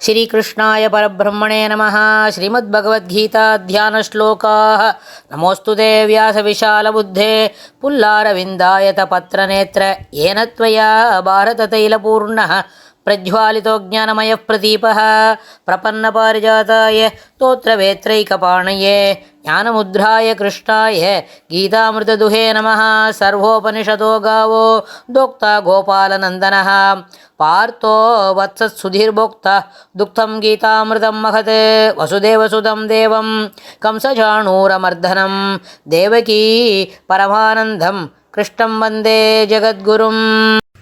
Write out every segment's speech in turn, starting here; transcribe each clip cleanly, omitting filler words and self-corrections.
श्रीकृष्णाय परब्रह्मणे नमः। श्रीमद्भगवद्गीता ध्यानश्लोकाः। नमोऽस्तुते व्यासविशालबुद्धे पुल्लारविन्दायतपत्रनेत्र येन त्वया भारततैलपूर्णः प्रज्वालितो ज्ञानमयः प्रदीपः प्रपन्नपारिजाताय स्तोत्रवेत्रैकपाणये ज्ञानमुद्राय कृष्णाय गीतामृतदुहे नमः। सर्वोपनिषदो गावो दोक्ता गोपालनन्दनः पार्थो वत्सत्सुधीर्भोक्ता दुग्धं गीतामृतं महत् वसुदेवसुतं देवं कंसचाणूरमर्दनं देवकी परमानन्दं कृष्णं वन्दे जगद्गुरुम्.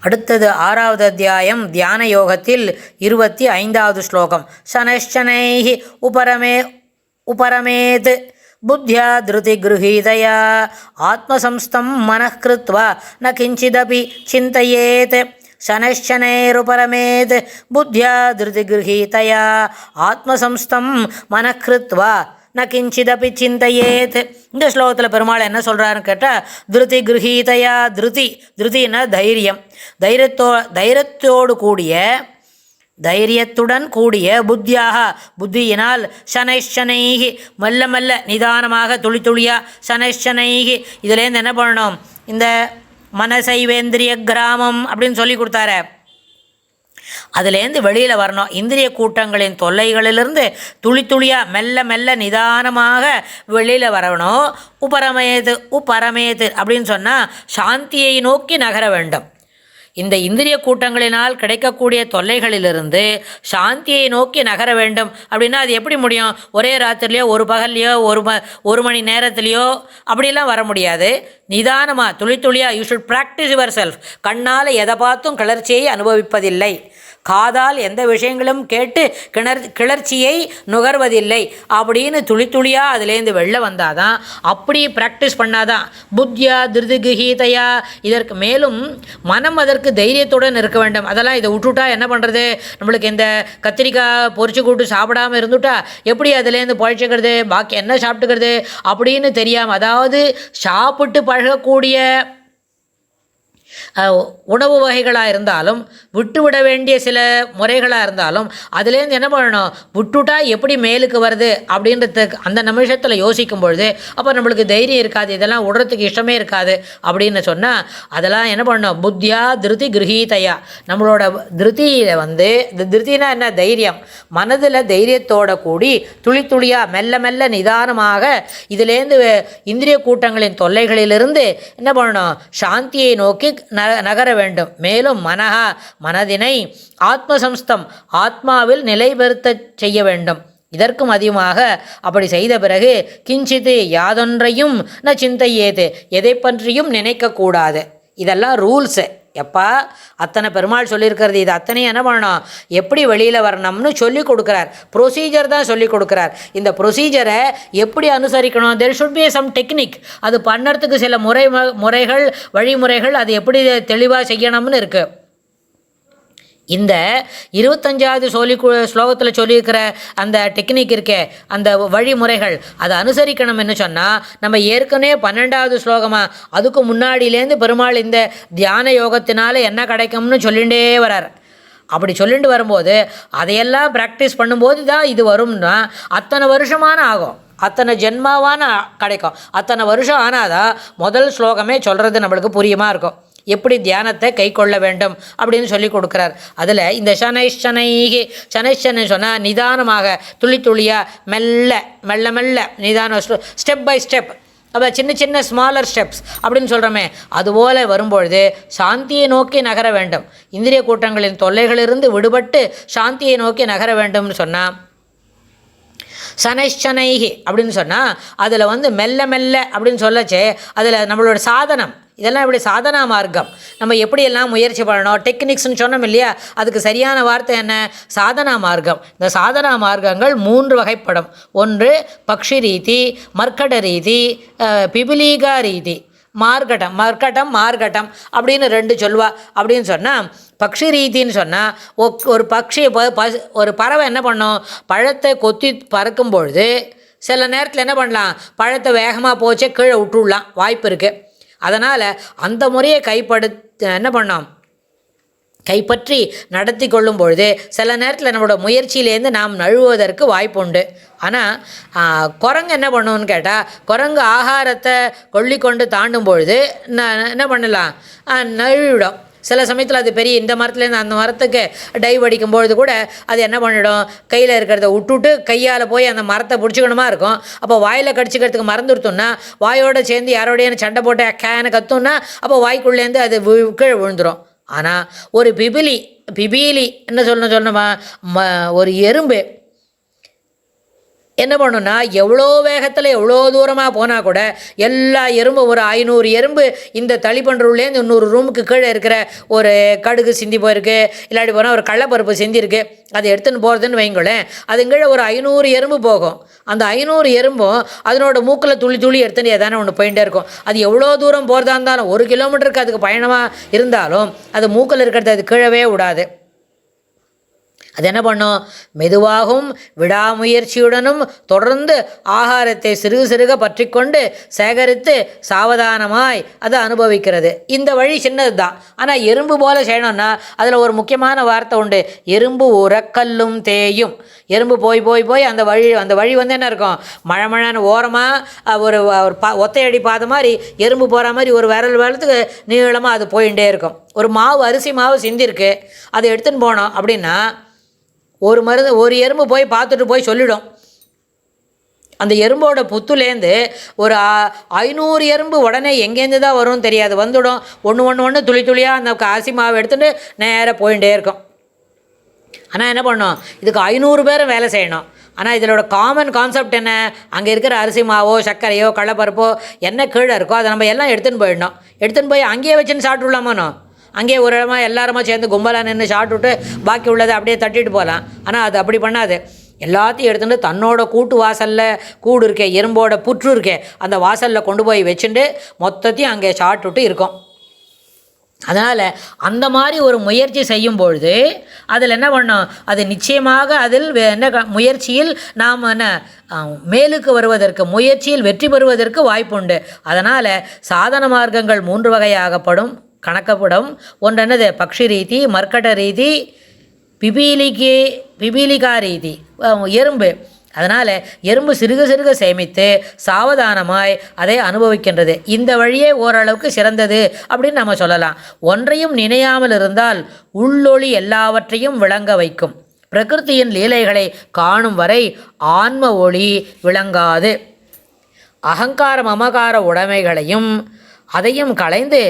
அடுத்தது 6வது அத்தியாயம் தியான யோகத்தில் 25வது ஸ்லோகம். சனஷ்சனைஹி உபரமேத் புத்யா திருதி கிருஹீதயா ஆத்மசம்ஸ்தம் மனः கிருத்வா ந கிஞ்சிதபி சிந்தயேத். शनश्शनैरुपरमेत् बुद्ध्या धृतिगृहीतया आत्मसंस्थं मनः कृत्वा न किञ्चिदपि चिन्तयेत्. இந்த ஸ்லோகத்தில் பெருமாள் என்ன சொல்கிறாருன்னு கேட்டால், திருதி கிருஹீதையா, திருதினா தைரியம், தைரியத்தோடு கூடிய தைரியத்துடன் கூடிய புத்தியாக புத்தியினால் சனைஷனைகி மெல்ல மெல்ல நிதானமாக துளி துளியாக சனைஷனைகி இதுலேருந்து என்ன பண்ணணும், இந்த மனசைவேந்திரிய கிராமம் அப்படின்னு சொல்லி கொடுத்தாரு, அதுலேருந்து வெளியில் வரணும். இந்திரிய கூட்டங்களின் தொல்லைகளிலிருந்து துளி துளியாக மெல்ல மெல்ல நிதானமாக வெளியில் வரணும். உபரமேது அப்படின்னு சொன்னால் சாந்தியை நோக்கி நகர வேண்டும். இந்த இந்திரிய கூட்டங்களினால் கிடைக்கக்கூடிய தொல்லைகளிலிருந்து சாந்தியை நோக்கி நகர வேண்டும். அப்படின்னா அது எப்படி முடியும்? ஒரே ராத்திரிலையோ ஒரு பகல்லையோ ஒரு மணி நேரத்துலையோ அப்படிலாம் வர முடியாது. நிதானமாக துளி துளியாக you should practise yourself. கண்ணால் எதை பார்த்தும் கிளர்ச்சியை அனுபவிப்பதில்லை, காதால் எந்த விஷயங்களும் கேட்டு கிளர்ச்சியை நுகர்வதில்லை அப்படின்னு துளி துளியாக அதுலேருந்து வெளில வந்தால் தான், அப்படி ப்ராக்டிஸ் பண்ணாதான் புத்தியா திருதிகிஹீதையா. இதற்கு மேலும் மனம் அதற்கு தைரியத்துடன் இருக்க வேண்டும். அதெல்லாம் இதை விட்டுட்டா என்ன பண்ணுறது, நம்மளுக்கு இந்த கத்திரிக்காய் பொரிச்சு கூட்டு சாப்பிடாமல் இருந்துட்டா எப்படி அதுலேருந்து பழிச்சுக்கிறது, பாக்கி என்ன சாப்பிட்டுக்கிறது அப்படின்னு தெரியாமல், அதாவது சாப்பிட்டு பழகக்கூடிய உணவு வகைகளாக இருந்தாலும் விட்டுவிட வேண்டிய சில முறைகளாக இருந்தாலும் அதுலேருந்து என்ன பண்ணணும், விட்டுட்டா எப்படி மேலுக்கு வருது அப்படின்றதுக்கு அந்த நிமிஷத்தில் யோசிக்கும் பொழுது அப்போ நம்மளுக்கு தைரியம் இருக்காது, இதெல்லாம் விடுறதுக்கு இஷ்டமே இருக்காது அப்படின்னு சொன்னால் அதெல்லாம் என்ன பண்ணணும், புத்தியா திருதி கிருஹீதையா. நம்மளோட திருதியில் திருத்தினா என்ன, தைரியம், மனதில் தைரியத்தோட கூடி துளி துளியாக மெல்ல மெல்ல நிதானமாக இதுலேருந்து இந்திரிய கூட்டங்களின் தொல்லைகளிலிருந்து என்ன பண்ணணும், சாந்தியை நோக்கி நகர வேண்டும். மேலும் மனதினை ஆத்மசம்ஸ்தம் ஆத்மாவில் நிலைபெறுத்த செய்ய வேண்டும். இதற்கும் அதிகமாக அப்படி செய்த பிறகு கிஞ்சித்து யாதொன்றையும் ந சிந்தையேது, எதை பற்றியும் நினைக்கக்கூடாது. இதெல்லாம் ரூல்ஸு. எப்பா அத்தனை பெருமாள் சொல்லியிருக்கிறது, இது அத்தனையும் என்ன பண்ணணும், எப்படி வெளியில் வரணும்னு சொல்லி கொடுக்குறார். ப்ரொசீஜர் தான் சொல்லி கொடுக்குறார். இந்த ப்ரொசீஜரை எப்படி அனுசரிக்கணும், there should be some technique. அது பண்ணுறதுக்கு சில முறைகள் வழிமுறைகள் அது எப்படி தெளிவாக செய்யணும்னு இருக்குது. இந்த 25வது ஸ்லோகத்தில் சொல்லியிருக்கிற அந்த டெக்னிக் இருக்கே, அந்த வழிமுறைகள் அதை அனுசரிக்கணும்னு சொன்னால், நம்ம ஏற்கனவே 12வது ஸ்லோகமாக அதுக்கு முன்னாடியிலேருந்து பெருமாள் இந்த தியான யோகத்தினால என்ன கிடைக்கும்னு சொல்லிகிட்டே வரார். அப்படி சொல்லிட்டு வரும்போது அதையெல்லாம் ப்ராக்டிஸ் பண்ணும்போது தான் இது வரும்னா அத்தனை வருஷமான ஆகும், அத்தனை ஜென்மாவான கிடைக்கும். அத்தனை வருஷம் ஆனாதான் முதல் ஸ்லோகமே சொல்கிறது நம்மளுக்கு புரியுமா இருக்கும், எப்படி தியானத்தை கை கொள்ள வேண்டும் அப்படின்னு சொல்லி கொடுக்குறார். அதில் இந்த சனைஷனை சொன்னால் நிதானமாக துளி துளியாக மெல்ல மெல்ல நிதானம், ஸ்டெப் பை ஸ்டெப், அப்போ சின்ன சின்ன ஸ்மாலர் ஸ்டெப்ஸ் அப்படின்னு சொல்கிறோமே, அதுபோல் வரும்பொழுது சாந்தியை நோக்கி நகர வேண்டும். இந்திரிய கூட்டங்களின் தொல்லைகளிலிருந்து விடுபட்டு சாந்தியை நோக்கி நகர வேண்டும்னு சொன்னால் சனைஷனைஹி அப்படின்னு சொன்னால் அதில் மெல்ல மெல்ல அப்படின்னு சொல்லச்சே அதில் நம்மளோட சாதனம், இதெல்லாம் இப்படி சாதனா மார்க்கம். நம்ம எப்படியெல்லாம் முயற்சி பண்ணணும், டெக்னிக்ஸ்னு சொன்னோம் இல்லையா, அதுக்கு சரியான வார்த்தை என்ன, சாதனா மார்க்கம். இந்த சாதனா மார்க்கங்கள் 3 வகைப்படும். ஒன்று பக்ஷி ரீதி, மர்க்கட ரீதி, பிபிலீகா ரீதி. மர்க்கட்டம் அப்படின்னு 2 சொல்வா. அப்படின்னு சொன்னால் பக்ஷி ரீதின்னு சொன்னால் ஒரு பக்ஷி ஒரு பறவை என்ன பண்ணும், பழத்தை கொத்தி பறக்கும்பொழுது சில நேரத்தில் என்ன பண்ணலாம், பழத்தை வேகமாக போச்சே கீழே விட்டுடலாம், வாய்ப்பு இருக்குது. அதனால் அந்த முறையை என்ன பண்ணோம், கைப்பற்றி நடத்தி கொள்ளும் பொழுது சில நேரத்தில் நம்மளோட முயற்சியிலேருந்து நாம் நழுவுவதற்கு வாய்ப்புண்டு. ஆனால் குரங்கு என்ன பண்ணுவோன்னு கேட்டால், குரங்கு ஆகாரத்தை கொள்ளிக்கொண்டு தாண்டும் பொழுது என்ன பண்ணலாம், நழுவிடும். சில சமயத்தில் அது பெரிய இந்த மரத்துலேருந்து அந்த மரத்துக்கு டைவ் அடிக்கும்பொழுது கூட அது என்ன பண்ணிடும், கையில் இருக்கிறத விட்டுட்டு கையால் போய் அந்த மரத்தை பிடிச்சிக்கணுமா இருக்கும். அப்போ வாயில் கடிச்சிக்கிறதுக்கு மறந்துடுத்தோம்னா வாயோடு சேர்ந்து யாரோடையும் சண்டை போட்டு கேன கற்றும்னா அப்போ வாய்க்குள்ளேருந்து அது கீழே விழுந்துடும். ஆனால் ஒரு பிபிலி என்ன சொன்னோமா, ஒரு எறும்பு என்ன பண்ணுன்னா, எவ்வளோ வேகத்தில் எவ்வளோ தூரமாக போனால் கூட எல்லா எறும்பு ஒரு 500 எறும்பு இந்த தளிப்பன்றுலேருந்து இன்னொரு ரூமுக்கு கீழே இருக்கிற ஒரு கடுகு சிந்தி போயிருக்கு, இல்லாட்டி போனால் ஒரு கடலப்பருப்பு சிந்திருக்கு, அதை எடுத்துன்னு போகிறதுன்னு வைங்களேன். அது கீழே ஒரு 500 எறும்பு போகும். அந்த 500 எறும்பும் அதனோட மூக்கில் துளி துளி எடுத்துன்னு எதானே ஒன்று போயிட்டே இருக்கும். அது எவ்வளோ தூரம் போகிறதா இருந்தாலும் 1 கிலோமீட்டருக்கு அதுக்கு பயணமாக இருந்தாலும் அது மூக்கில் இருக்கிறது அது கீழவே விடாது. அது என்ன பண்ணும், மெதுவாகவும் விடாமுயற்சியுடனும் தொடர்ந்து ஆகாரத்தை சிறுக சிறுக பற்றி கொண்டு சேகரித்து சாவதானமாய் அதை அனுபவிக்கிறது. இந்த வழி சின்னது தான். ஆனால் எறும்பு போல செய்யணும்னா அதில் ஒரு முக்கியமான வார்த்தை உண்டு, எறும்பு உரக்கல்லும் தேயும். எறும்பு போய் அந்த வழி வந்து என்ன இருக்கும், மழை ஓரமாக ஒரு ஒத்தையடி பாத மாதிரி எறும்பு போகிற மாதிரி ஒரு விரலத்துக்கு நீளமாக அது போயிட்டே இருக்கும். ஒரு அரிசி மாவு சிந்திருக்கு, அதை எடுத்துன்னு போனோம் அப்படின்னா ஒரு எறும்பு போய் பார்த்துட்டு போய் சொல்லிடும். அந்த எறும்போட புத்துலேருந்து ஒரு 500 எறும்பு உடனே எங்கேருந்து தான் வரும்னு தெரியாது, வந்துடும். ஒன்று துளி துளியாக அந்த அரிசி மாவு எடுத்துகிட்டு நேராக போயிட்டே இருக்கும். ஆனால் என்ன பண்ணோம், இதுக்கு 500 பேரும் வேலை செய்யணும். ஆனால் இதோட காமன் கான்செப்ட் என்ன, அங்கே இருக்கிற அரிசி மாவோ சர்க்கரையோ கடலப்பருப்போ என்ன கீழே இருக்கோ அதை நம்ம எல்லாம் எடுத்துன்னு போயிடணும். எடுத்துன்னு போய் அங்கேயே வச்சுன்னு சாப்பிட்டுலாமானோ, அங்கேயே ஒரு இடமா எல்லாருமா சேர்ந்து கும்பலாக நின்று சாப்பிட்டுட்டு பாக்கி உள்ளதை அப்படியே தட்டிட்டு போகலாம். ஆனால் அது அப்படி பண்ணாது. எல்லாத்தையும் எடுத்துகிட்டு தன்னோட கூட்டு வாசலில் கூடு இருக்கே, எறும்போட புற்று இருக்கே, அந்த வாசலில் கொண்டு போய் வச்சுட்டு மொத்தத்தையும் அங்கே சாப்பிட்டுட்டு இருக்கும். அதனால் அந்த மாதிரி ஒரு முயற்சி செய்யும்பொழுது அதில் என்ன பண்ணோம், அது நிச்சயமாக அதில் என்ன முயற்சியில் நாம் என்ன மேலுக்கு வருவதற்கு, முயற்சியில் வெற்றி பெறுவதற்கு வாய்ப்புண்டு. அதனால் சாதன மார்க்கங்கள் 3 வகையாகப்படும் கணக்கப்படும். ஒன்று என்னது, பக்ஷி ரீதி, மர்க்கட ரீதி, பிபீலிகா ரீதி, எறும்பு. அதனால் எறும்பு சிறுக சிறுக சேமித்து சாவதானமாய் அதை அனுபவிக்கின்றது. இந்த வழியே ஓரளவுக்கு சிறந்தது அப்படின்னு நம்ம சொல்லலாம். ஒன்றையும் நினையாமல் இருந்தால் உள்ளொளி எல்லாவற்றையும் விளங்க வைக்கும். பிரகிருதியின் லீலைகளை காணும் வரை ஆன்ம ஒளி விளங்காது. அகங்கார மமகார உடைமைகளையும் அதையும் களைந்து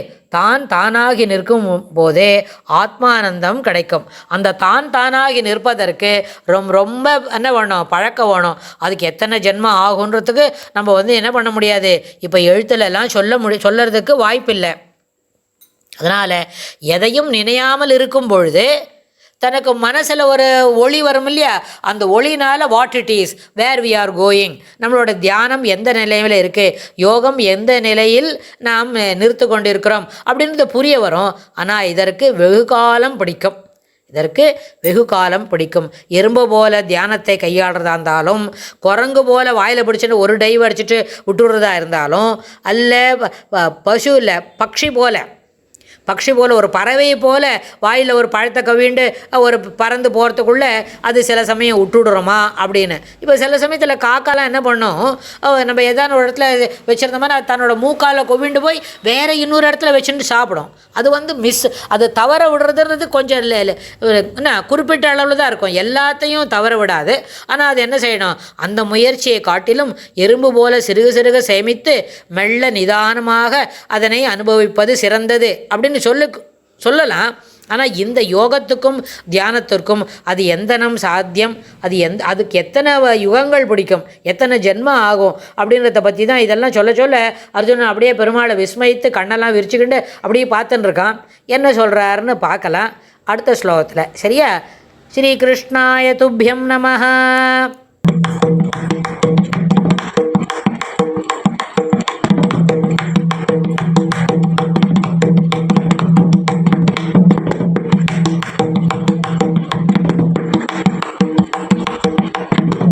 தானாகி நிற்கும் போதே ஆத்மானந்தம் கிடைக்கும். அந்த தானாகி நிற்பதற்கு ரொம்ப என்ன வேணும், பழக்கம் வேணும். அதுக்கு எத்தனை ஜென்மம் ஆகுன்றதுக்கு நம்ம என்ன பண்ண முடியாது, இப்போ எழுத்துலலாம் சொல்லறதுக்கு வாய்ப்பில்லை. அதனால் எதையும் நினையாமல் இருக்கும் பொழுது தனக்கு மனசில் ஒரு ஒளி வரும் இல்லையா, அந்த ஒளினால் what it is, where we are going, நம்மளோட தியானம் எந்த நிலையில் இருக்குது, யோகம் எந்த நிலையில் நாம் நிறுத்து கொண்டிருக்கிறோம் அப்படின்றது புரிய வரும். ஆனால் இதற்கு வெகு காலம் பிடிக்கும். எறும்பு போல தியானத்தை கையாளுறதா இருந்தாலும், குரங்கு போல் வாயில் பிடிச்சிட்டு ஒரு டைவ் அடிச்சுட்டு விட்டுடுறதா இருந்தாலும், அல்ல பசு இல்லை பக்ஷி போல் ஒரு பறவை போல் வாயில் ஒரு பழத்தை கவிண்டு ஒரு பறந்து போகிறதுக்குள்ளே அது சில சமயம் விட்டுடுறோமா அப்படின்னு. இப்போ சில சமயத்தில் காக்காலாம் என்ன பண்ணும், நம்ம எதான ஒரு இடத்துல வச்சுருந்த மாதிரி அது தன்னோட மூக்கால் கொவிண்டு போய் வேறு இன்னொரு இடத்துல வச்சுட்டு சாப்பிடும். அது அது தவற விடுறதுன்றது கொஞ்சம் என்ன குறிப்பிட்ட அளவில் தான் இருக்கும், எல்லாத்தையும் தவற விடாது. ஆனால் அது என்ன செய்யணும், அந்த முயற்சியை காட்டிலும் எறும்பு போல சிறுக சிறுக சேமித்து மெல்ல நிதானமாக அதனை அனுபவிப்பது சிறந்தது அப்படின்னு சொல்லலாம். ஆனால் இந்த யோகத்துக்கும் தியானத்திற்கும் அது எந்தனம் சாத்தியம், அதுக்கு எத்தனை யுகங்கள் பிடிக்கும், எத்தனை ஜென்மம் ஆகும் அப்படின்றத பற்றி தான் இதெல்லாம் சொல்ல அர்ஜுனன் அப்படியே பெருமாளை விஸ்மயித்து கண்ணெல்லாம் விரிச்சுக்கிண்டு அப்படியே பார்த்துன்னு இருக்கான். என்ன சொல்கிறாருன்னு பார்க்கலாம் அடுத்த ஸ்லோகத்தில். சரியா? ஸ்ரீ கிருஷ்ணாய துப்யம் நமஹ.